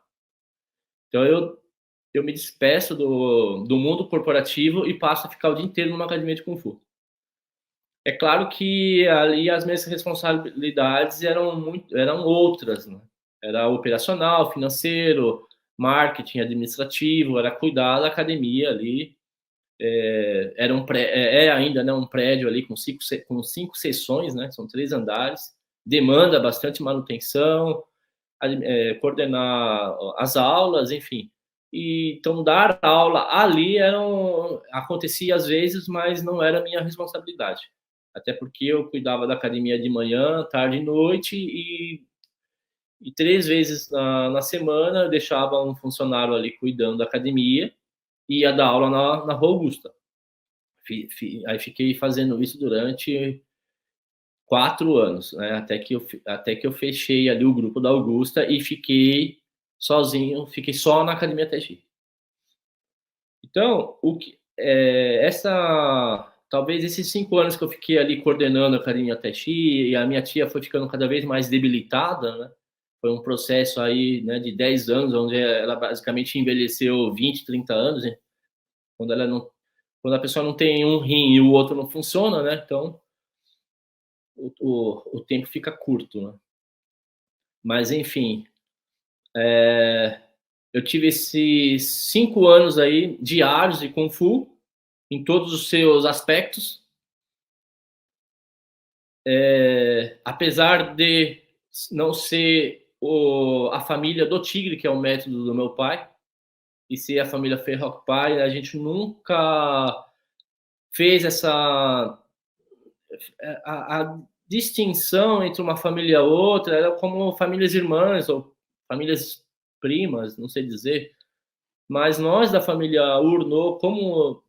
Então, eu me despeço do mundo corporativo e passo a ficar o dia inteiro numa academia de Kung Fu. É claro que ali as minhas responsabilidades eram outras, né? Era operacional, financeiro, marketing, administrativo, era cuidar da academia ali. É ainda, né, um prédio ali com cinco seções, né? São 3 andares, demanda bastante manutenção, coordenar as aulas, enfim. Então, dar aula ali acontecia às vezes, mas não era minha responsabilidade. Até porque eu cuidava da academia de manhã, tarde e noite, e 3 vezes na semana eu deixava um funcionário ali cuidando da academia e ia dar aula na Rua Augusta. Aí fiquei fazendo isso durante 4 anos, né? Até que eu fechei ali o grupo da Augusta e fiquei sozinho, fiquei só na Academia Tai Chi. Então, talvez esses 5 anos que eu fiquei ali coordenando a Academia Tai Chi e a minha tia foi ficando cada vez mais debilitada, né? Foi um processo aí, né, de 10 anos, onde ela basicamente envelheceu 20, 30 anos, né? Quando a pessoa não tem um rim e o outro não funciona, né? Então, o tempo fica curto, né? Mas, enfim, eu tive esses 5 anos aí diários de Kung Fu, em todos os seus aspectos. Apesar de não ser a família do Tigre, que é o método do meu pai, e ser a família Ferroc Pai, a gente nunca fez a distinção entre uma família e outra, era como famílias irmãs ou famílias primas, não sei dizer. Mas nós da família Urnô, como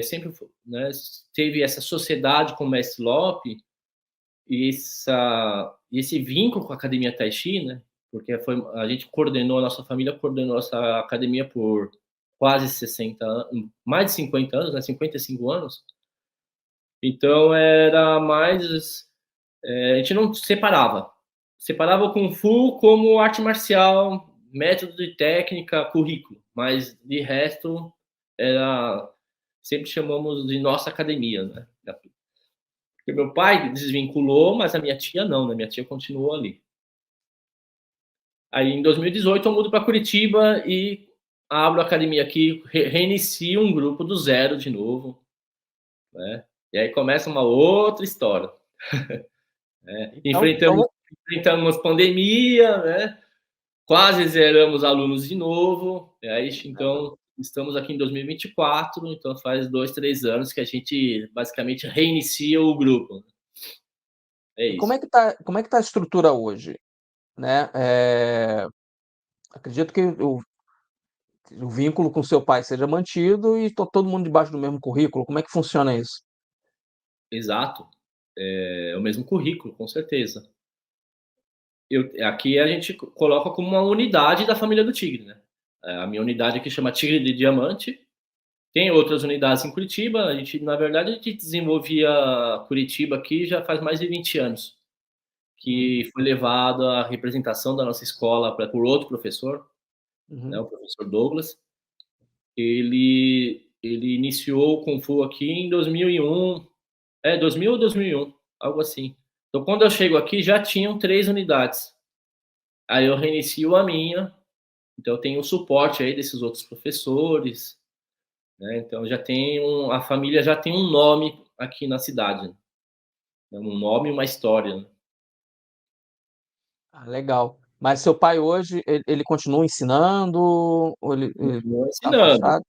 sempre, né, teve essa sociedade com o Mestre Lope e esse vínculo com a Academia Tai Chi, né? Porque a gente coordenou, a nossa família coordenou essa academia por quase 60 anos, mais de 50 anos, né? 55 anos. Então era mais A gente não separava. Separava o Kung Fu como arte marcial, método de técnica, currículo. Mas, de resto, era sempre chamamos de nossa academia, né? Porque meu pai desvinculou, mas a minha tia não, né? Minha tia continuou ali. Aí, em 2018, eu mudo para Curitiba e abro a academia aqui, reinicio um grupo do zero de novo, né? E aí começa uma outra história. Então, Enfrentamos pandemia, né? Quase zeramos alunos de novo. Aí, então, estamos aqui em 2024, então faz 2, 3 anos que a gente basicamente reinicia o grupo. É e isso. como é que tá a estrutura hoje, né? Acredito que o vínculo com seu pai seja mantido e todo mundo debaixo do mesmo currículo. Como é que funciona isso? Exato. É o mesmo currículo, com certeza. Aqui a gente coloca como uma unidade da família do Tigre, né? A minha unidade aqui chama Tigre de Diamante. Tem outras unidades em Curitiba. Na verdade, a gente desenvolvia Curitiba aqui já faz mais de 20 anos, Uhum, que foi levado a representação da nossa escola por outro professor, né, uhum. o professor Douglas. Ele iniciou o Kung Fu aqui em 2001, 2000 ou 2001, algo assim. Então, quando eu chego aqui, já tinham 3 unidades. Aí eu reinicio a minha, então eu tenho o suporte aí desses outros professores, né? Então a família já tem um nome aqui na cidade, né? Um nome e uma história, né? Ah, legal. Mas seu pai hoje, ele continua ensinando ou ele Continua tá ensinando. afastado?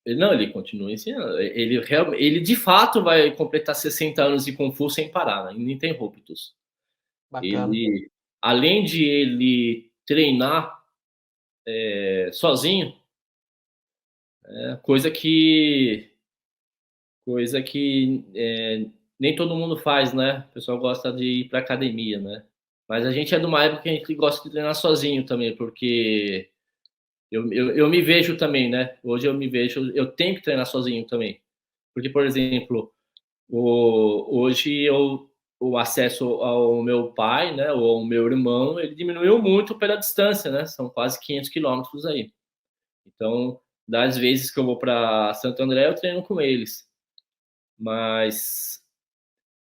Não, ele continua ensinando. Ele de fato vai completar 60 anos de Kung Fu sem parar, né? Ininterruptos. Bacana. Ele, além de ele treinar sozinho, né? Coisa que nem todo mundo faz, né? O pessoal gosta de ir para academia, né? Mas a gente é de uma época que a gente gosta de treinar sozinho também, porque eu me vejo também, né? Hoje eu me vejo, eu tenho que treinar sozinho também. Porque, por exemplo, hoje o acesso ao meu pai, né, ou ao meu irmão, ele diminuiu muito pela distância, né? São quase 500 quilômetros aí. Então, das vezes que eu vou para Santo André, eu treino com eles. Mas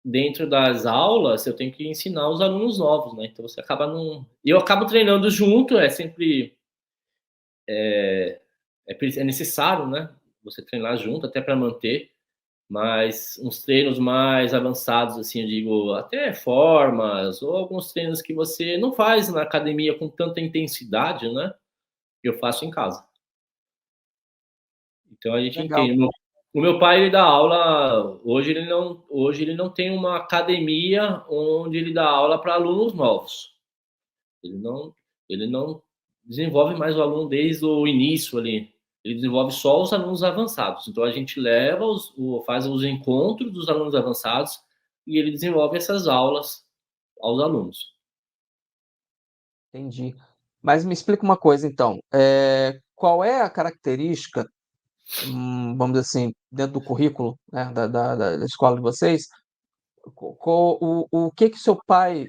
dentro das aulas, eu tenho que ensinar os alunos novos, né? Então você acaba não. E eu acabo treinando junto, é sempre é necessário, né? Você treinar junto, até para manter. Mas uns treinos mais avançados, assim, eu digo, até formas, ou alguns treinos que você não faz na academia com tanta intensidade, né? Eu faço em casa. Então a gente Legal. entende. O meu pai ele dá aula hoje ele não tem uma academia onde ele dá aula para alunos novos. Ele não ele não desenvolve mais o aluno desde o início ali. Ele desenvolve só os alunos avançados. Então a gente faz os encontros dos alunos avançados e ele desenvolve essas aulas aos alunos. Entendi. Mas me explica uma coisa então, qual é a característica, vamos dizer assim, dentro do currículo, né, da escola de vocês, o que que seu pai,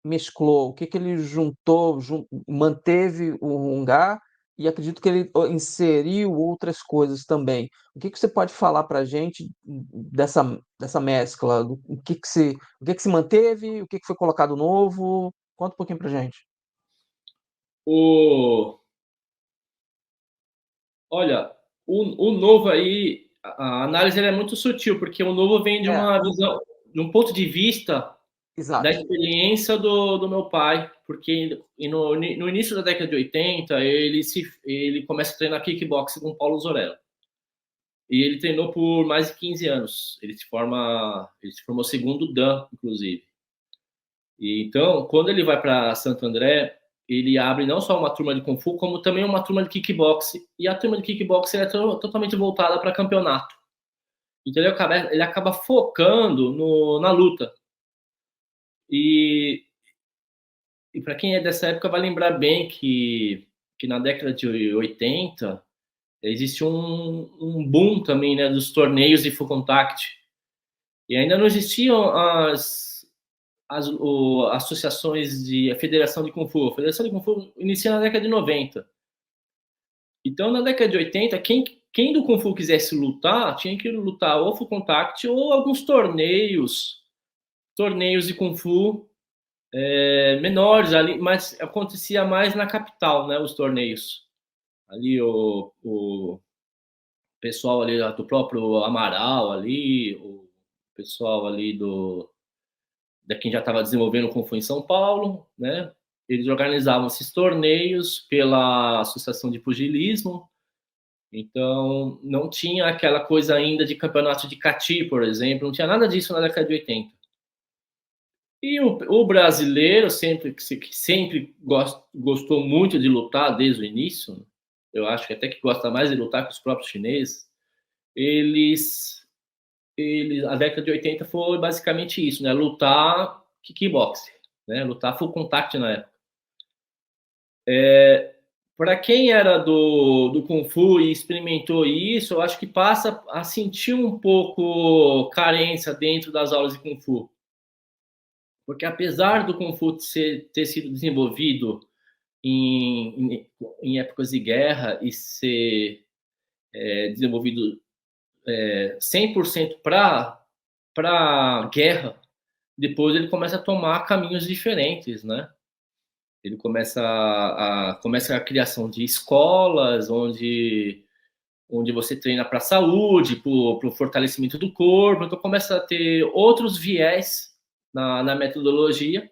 mesclou, o que que ele juntou, manteve o Hungar e acredito que ele inseriu outras coisas também. O que que você pode falar para a gente dessa mescla? O que que se manteve, o que que foi colocado novo? Conta um pouquinho para gente. O, olha, o novo aí, a análise é muito sutil, porque o novo vem de É, uma visão, de um ponto de vista da exato. experiência do meu pai, porque no início da década de 80, ele começa a treinar kickboxing com Paulo Zorella. E ele treinou por mais de 15 anos. Ele se formou segundo Dan, inclusive. E então, quando ele vai para Santo André, ele abre não só uma turma de Kung Fu, como também uma turma de kickboxing. E a turma de kickboxing é totalmente voltada para campeonato. Então ele acaba focando na luta. E E para quem é dessa época vai lembrar bem que na década de 80 existe um boom também, né, dos torneios de full contact. E ainda não existiam as associações a Federação de Kung Fu. A Federação de Kung Fu inicia na década de 90. Então, na década de 80, quem do Kung Fu quisesse lutar, tinha que lutar ou full contact ou alguns torneios de Kung Fu menores ali, mas acontecia mais na capital, né, os torneios. Ali o pessoal ali do próprio Amaral ali, o pessoal ali da quem já estava desenvolvendo o Kung Fu em São Paulo, né? Eles organizavam esses torneios pela Associação de Pugilismo, então não tinha aquela coisa ainda de campeonato de Cati, por exemplo, não tinha nada disso na década de 80. E o brasileiro, que sempre gostou muito de lutar desde o início, eu acho que até que gosta mais de lutar que os próprios chineses, a década de 80 foi basicamente isso, né? Lutar kickboxing, né? Lutar full contact na época. Para quem era do Kung Fu e experimentou isso, eu acho que passa a sentir um pouco carência dentro das aulas de Kung Fu. Porque apesar do Kung Fu ter sido desenvolvido em épocas de guerra e ser desenvolvido 100% para guerra, depois ele começa a tomar caminhos diferentes, né? Ele começa a criação de escolas onde você treina para a saúde, para o fortalecimento do corpo, então começa a ter outros viés na metodologia,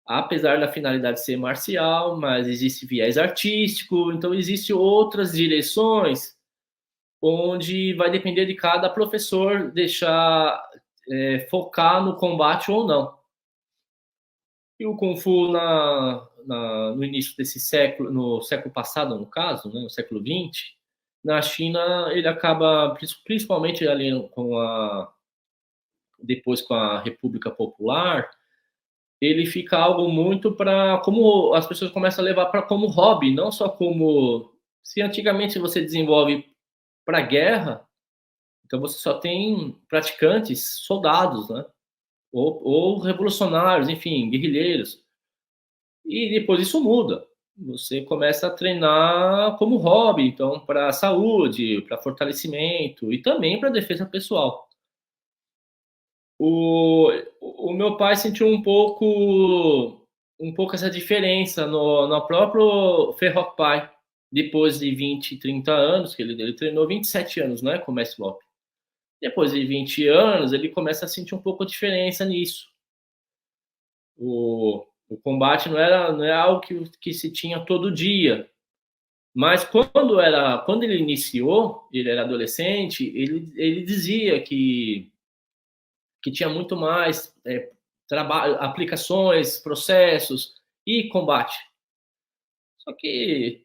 apesar da finalidade ser marcial, mas existe viés artístico, então existem outras direções onde vai depender de cada professor deixar focar no combate ou não. E o Kung Fu no início desse século, no século passado, no caso, né, no século XX, na China ele acaba, principalmente ali depois com a República Popular, ele fica algo muito para como as pessoas começam a levar para como hobby, não só como se antigamente você desenvolve para guerra, então você só tem praticantes, soldados, né? Ou revolucionários, enfim, guerrilheiros. E depois isso muda. Você começa a treinar como hobby, então para saúde, para fortalecimento e também para defesa pessoal. O meu pai sentiu um pouco essa diferença no próprio Ferroc Pai, depois de 20, 30 anos, que ele treinou 27 anos, né, com o Mestre Lop. Depois de 20 anos, ele começa a sentir um pouco a diferença nisso. O combate não é algo que se tinha todo dia, mas quando ele iniciou, ele era adolescente, ele dizia que tinha muito mais trabalho, aplicações, processos e combate. Só que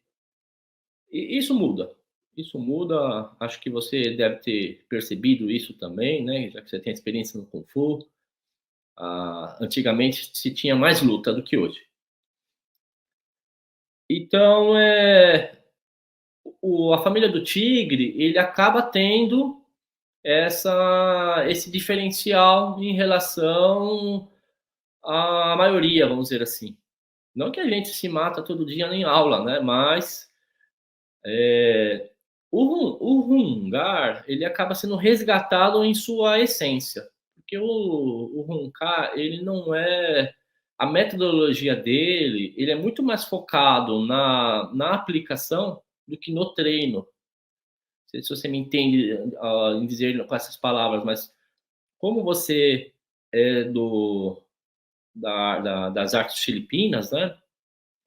isso muda. Isso muda. Acho que você deve ter percebido isso também, né? Já que você tem experiência no Kung Fu. Antigamente se tinha mais luta do que hoje. Então, a família do Tigre, ele acaba tendo esse diferencial em relação à maioria, vamos dizer assim. Não que a gente se mata todo dia em aula, né? Mas o Hungar, ele acaba sendo resgatado em sua essência. Porque o Hungar, ele não é... A metodologia dele, ele é muito mais focado na aplicação do que no treino. Não sei se você me entende em dizer com essas palavras, mas como você é das artes filipinas, né?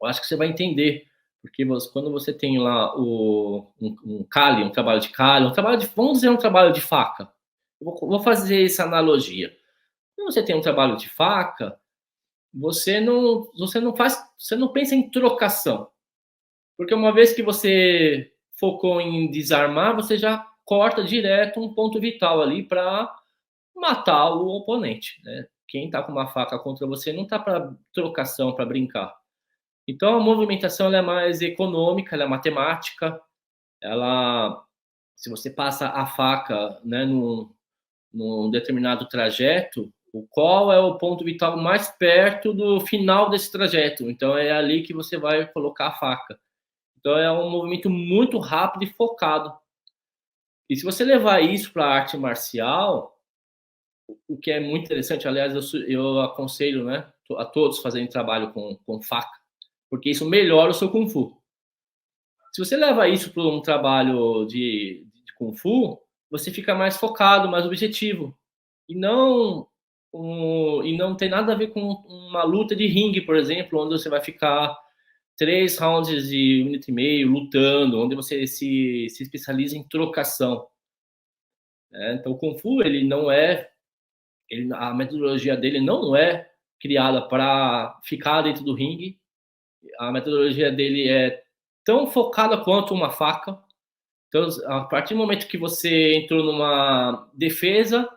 Eu acho que você vai entender, porque quando você tem lá um Kali, um trabalho de Kali, vamos dizer um trabalho de faca. Eu vou fazer essa analogia. Quando você tem um trabalho de faca, você não pensa em trocação, porque uma vez que você focou em desarmar, você já corta direto um ponto vital ali para matar o oponente, né? Quem está com uma faca contra você não está para trocação, para brincar. Então a movimentação ela é mais econômica, ela é matemática. Se você passa a faca, né, num determinado trajeto, qual é o ponto vital mais perto do final desse trajeto. Então, é ali que você vai colocar a faca. Então, é um movimento muito rápido e focado. E se você levar isso para a arte marcial, o que é muito interessante, aliás, eu aconselho, né, a todos fazerem trabalho com faca, porque isso melhora o seu Kung Fu. Se você leva isso para um trabalho de Kung Fu, você fica mais focado, mais objetivo. E não tem nada a ver com uma luta de ringue, por exemplo, onde você vai ficar 3 rounds de 1 minuto e meio lutando, onde você se especializa em trocação. Então, o Kung Fu, a metodologia dele não é criada para ficar dentro do ringue. A metodologia dele é tão focada quanto uma faca. Então, a partir do momento que você entrou numa defesa,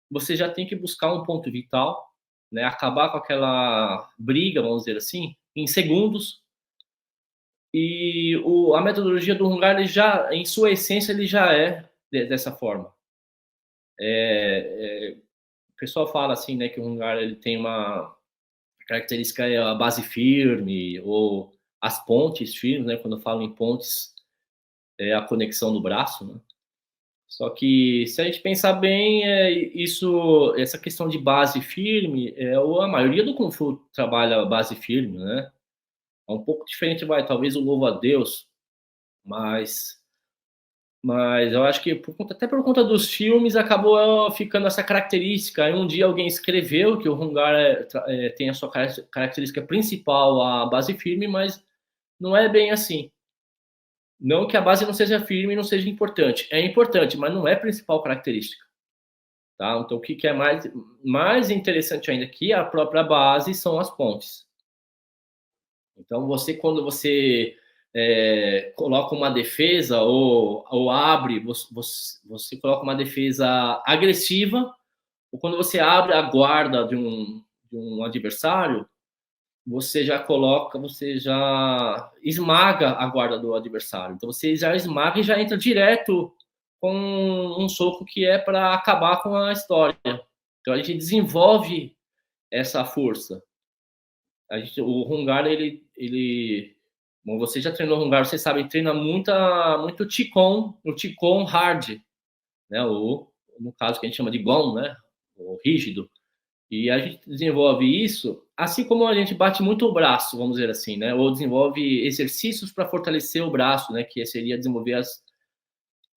você já tem que buscar um ponto vital, né? Acabar com aquela briga, vamos dizer assim, em segundos. E a metodologia do Hungary, em sua essência, ele já é dessa forma. O pessoal fala assim, né, que o Hungary ele tem uma característica, é a base firme, ou as pontes firmes, né? Quando eu falo em pontes, é a conexão do braço, né? Só que, se a gente pensar bem, essa questão de base firme, a maioria do Kung Fu trabalha base firme, né? É um pouco diferente, talvez o louvo a Deus, mas eu acho que até por conta dos filmes acabou ficando essa característica. Aí um dia alguém escreveu que o Hungar tem a sua característica principal, a base firme, mas não é bem assim. Não que a base não seja firme e não seja importante. É importante, mas não é a principal característica. Tá? Então, o que é mais interessante ainda que a própria base são as pontes. Então, quando você coloca uma defesa ou abre, você coloca uma defesa agressiva, ou quando você abre a guarda de um adversário, você já esmaga a guarda do adversário. Então você já esmaga e já entra direto com um soco que é para acabar com a história. Então a gente desenvolve essa força. O Hungar, bom, você já treinou Hungar, você sabe, ele treina muito Qigong, o Qigong hard, né? No caso que a gente chama de Gong, né? O rígido. E a gente desenvolve isso, assim como a gente bate muito o braço, vamos dizer assim, né? Ou desenvolve exercícios para fortalecer o braço, né? Que seria desenvolver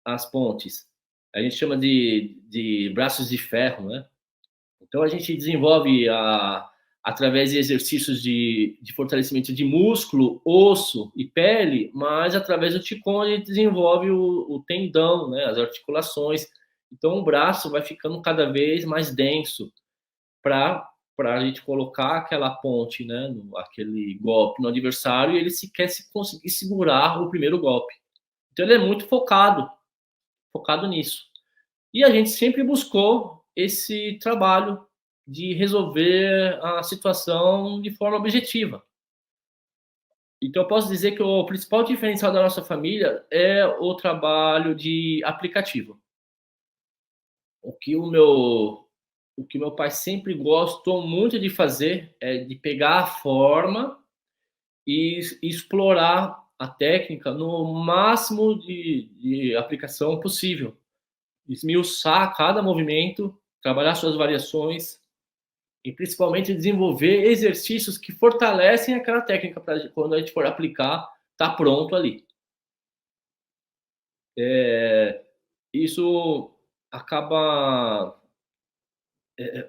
as pontes. A gente chama de braços de ferro, né? Então a gente desenvolve através de exercícios de fortalecimento de músculo, osso e pele, mas através do Qigong a gente desenvolve o tendão, né? As articulações. Então o braço vai ficando cada vez mais denso para a gente colocar aquela ponte, né, aquele golpe no adversário, e ele quer conseguir segurar o primeiro golpe. Então ele é muito focado nisso. E a gente sempre buscou esse trabalho de resolver a situação de forma objetiva. Então eu posso dizer que o principal diferencial da nossa família é o trabalho de aplicativo. O que o meu pai sempre gostou muito de fazer é de pegar a forma e explorar a técnica no máximo de aplicação possível. Esmiuçar cada movimento, trabalhar suas variações e principalmente desenvolver exercícios que fortalecem aquela técnica para quando a gente for aplicar, tá pronto ali. Isso acaba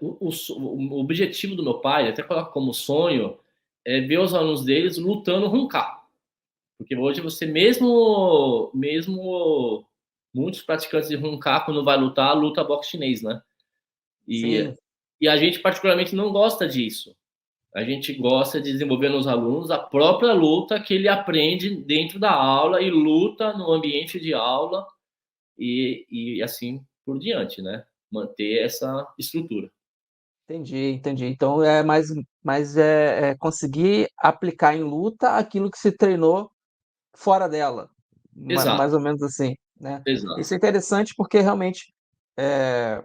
o objetivo do meu pai, ele até coloca como sonho, é ver os alunos deles lutando Hunká. Porque hoje você mesmo muitos praticantes de Hunká, quando vai lutar, luta boxe chinês, né? E a gente particularmente não gosta disso. A gente gosta de desenvolver nos alunos a própria luta que ele aprende dentro da aula e luta no ambiente de aula e assim por diante, né? Manter essa estrutura. Entendi. Então é mais conseguir aplicar em luta aquilo que se treinou fora dela, Exato, mais ou menos assim, né? Isso exato. é interessante porque realmente, eh,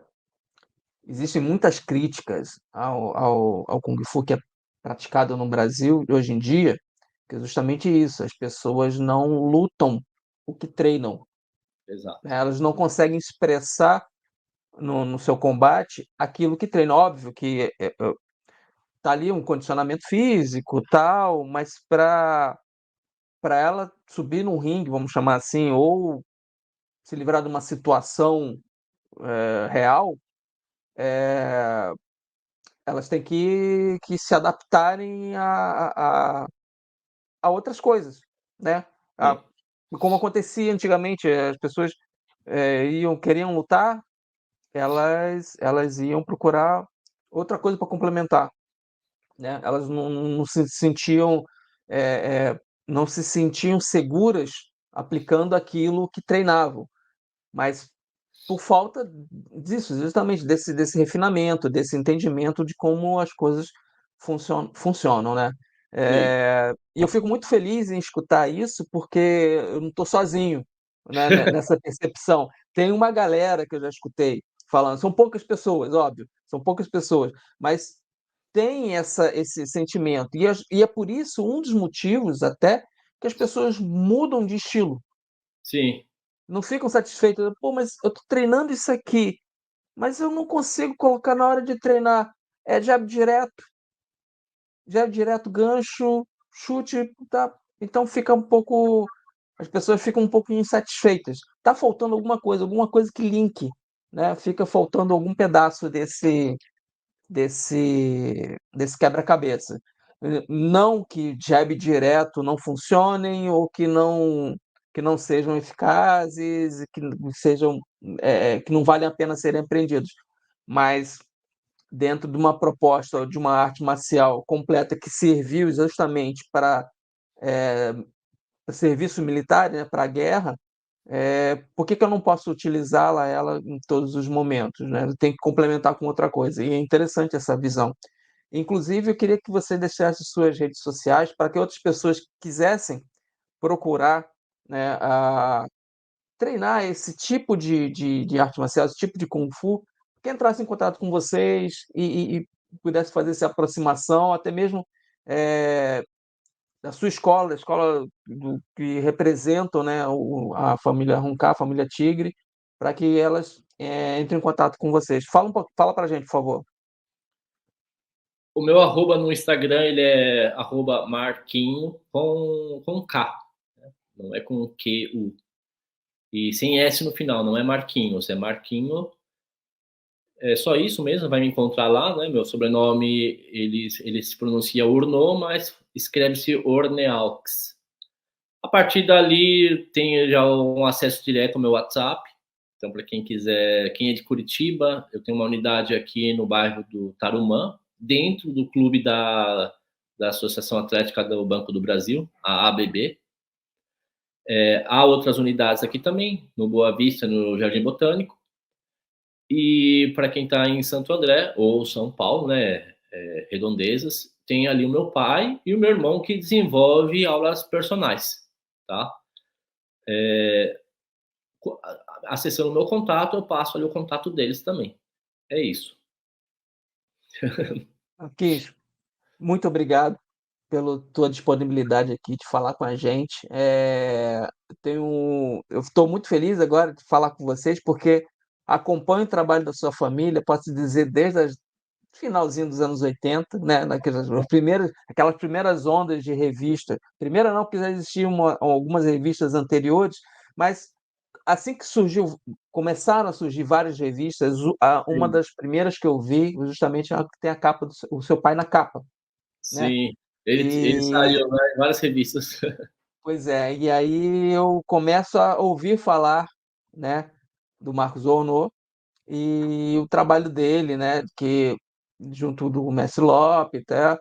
existem muitas críticas ao Kung Fu que é praticado no Brasil hoje em dia, que é justamente isso, as pessoas não lutam o que treinam, Exato. né? Elas não conseguem expressar no seu combate aquilo que treinam. Óbvio que tá ali um condicionamento físico, tal, mas para ela subir num ringue, vamos chamar assim, ou se livrar de uma situação real, elas têm que se adaptarem a outras coisas, né? Sim, A, como acontecia antigamente, as pessoas queriam lutar, elas iam procurar outra coisa para complementar, né? Elas não se sentiam é, é, não se sentiam seguras aplicando aquilo que treinavam, mas por falta disso, justamente desse refinamento, desse entendimento de como as coisas funcionam, né? sim. E eu fico muito feliz em escutar isso, porque eu não estou sozinho, né, nessa percepção. Tem uma galera que eu já escutei falando, são poucas pessoas, óbvio, são poucas pessoas, mas tem esse sentimento. E é por isso um dos motivos até que as pessoas mudam de estilo, Sim, não ficam satisfeitas. Pô, mas eu tô treinando isso aqui, mas eu não consigo colocar na hora de treinar. É jab direto, gancho, chute, tá? Então fica um pouco, as pessoas ficam um pouco insatisfeitas. Tá faltando alguma coisa que linke, né? Fica faltando algum pedaço desse quebra-cabeça. Não que jab direto não funcionem ou que não sejam eficazes, que sejam que não valem a pena serem aprendidos, mas dentro de uma proposta de uma arte marcial completa que serviu justamente para serviço militar, né, para a guerra, por que eu não posso utilizá-la ela em todos os momentos, né? Tem que complementar com outra coisa. E é interessante essa visão. Inclusive, eu queria que você deixasse suas redes sociais para que outras pessoas que quisessem procurar, né, treinar esse tipo de arte marcial, esse tipo de Kung Fu, que entrasse em contato com vocês e pudesse fazer essa aproximação, até mesmo eh, da sua escola, da escola que representam, né, a família Roncar, a família Tigre, para que elas entrem em contato com vocês. Fala para a gente, por favor. o meu arroba no Instagram, ele é arroba marquinho com K, não é com Q-U. E sem S no final, não é Marquinhos, é Marquinho. É só isso mesmo, vai me encontrar lá, né? Meu sobrenome, ele se pronuncia Urnô, mas escreve-se Orneaux. A partir dali, tem já um acesso direto ao meu WhatsApp. Então, para quem quiser, quem é de Curitiba, eu tenho uma unidade aqui no bairro do Tarumã, dentro do clube da Associação Atlética do Banco do Brasil, a ABB. Há outras unidades aqui também, no Boa Vista, no Jardim Botânico. E para quem está em Santo André ou São Paulo, né, Redondezas, tem ali o meu pai e o meu irmão que desenvolve aulas personais, tá? Acessando o meu contato, eu passo ali o contato deles também. É isso. Aqui, muito obrigado pela tua disponibilidade aqui de falar com a gente. Eu estou muito feliz agora de falar com vocês, porque acompanho o trabalho da sua família, posso dizer, desde o finalzinho dos anos 80, né, aquelas primeiras ondas de revista. Primeira não, porque já existiam algumas revistas anteriores, mas assim que começaram a surgir várias revistas, uma Sim. das primeiras que eu vi, justamente, é a que tem a capa o seu pai na capa, né? Sim. Ele E saiu, né, em várias revistas. pois é, e aí eu começo a ouvir falar, né, do Marcos Orno e o trabalho dele, né, que junto do Mestre Lopes, tá?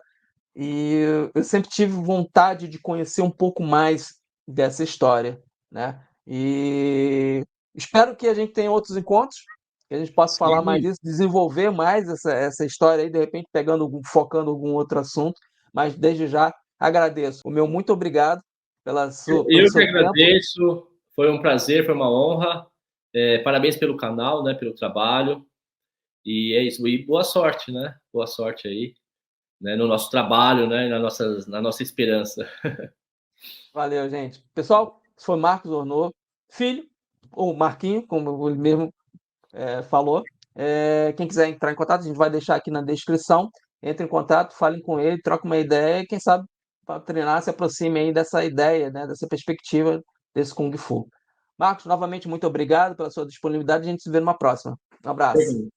E eu sempre tive vontade de conhecer um pouco mais dessa história, né? E espero que a gente tenha outros encontros, que a gente possa falar mais Sim. disso, desenvolver mais essa história aí, de repente focando algum outro assunto. Mas desde já agradeço. O meu muito obrigado pelo Eu que seu tempo. agradeço. Foi um prazer, foi uma honra. Parabéns pelo canal, né, pelo trabalho. E é isso. E boa sorte, né? Boa sorte aí, né? No nosso trabalho, né? Na nossa esperança. Valeu, gente. Pessoal, esse foi Marcos Ornô, filho, ou Marquinho, como ele mesmo falou. Quem quiser entrar em contato, a gente vai deixar aqui na descrição. Entre em contato, falem com ele, troquem uma ideia, e quem sabe para treinar se aproxime aí dessa ideia, né, dessa perspectiva desse Kung Fu. Marcos, novamente, muito obrigado pela sua disponibilidade. A gente se vê numa próxima. Um abraço.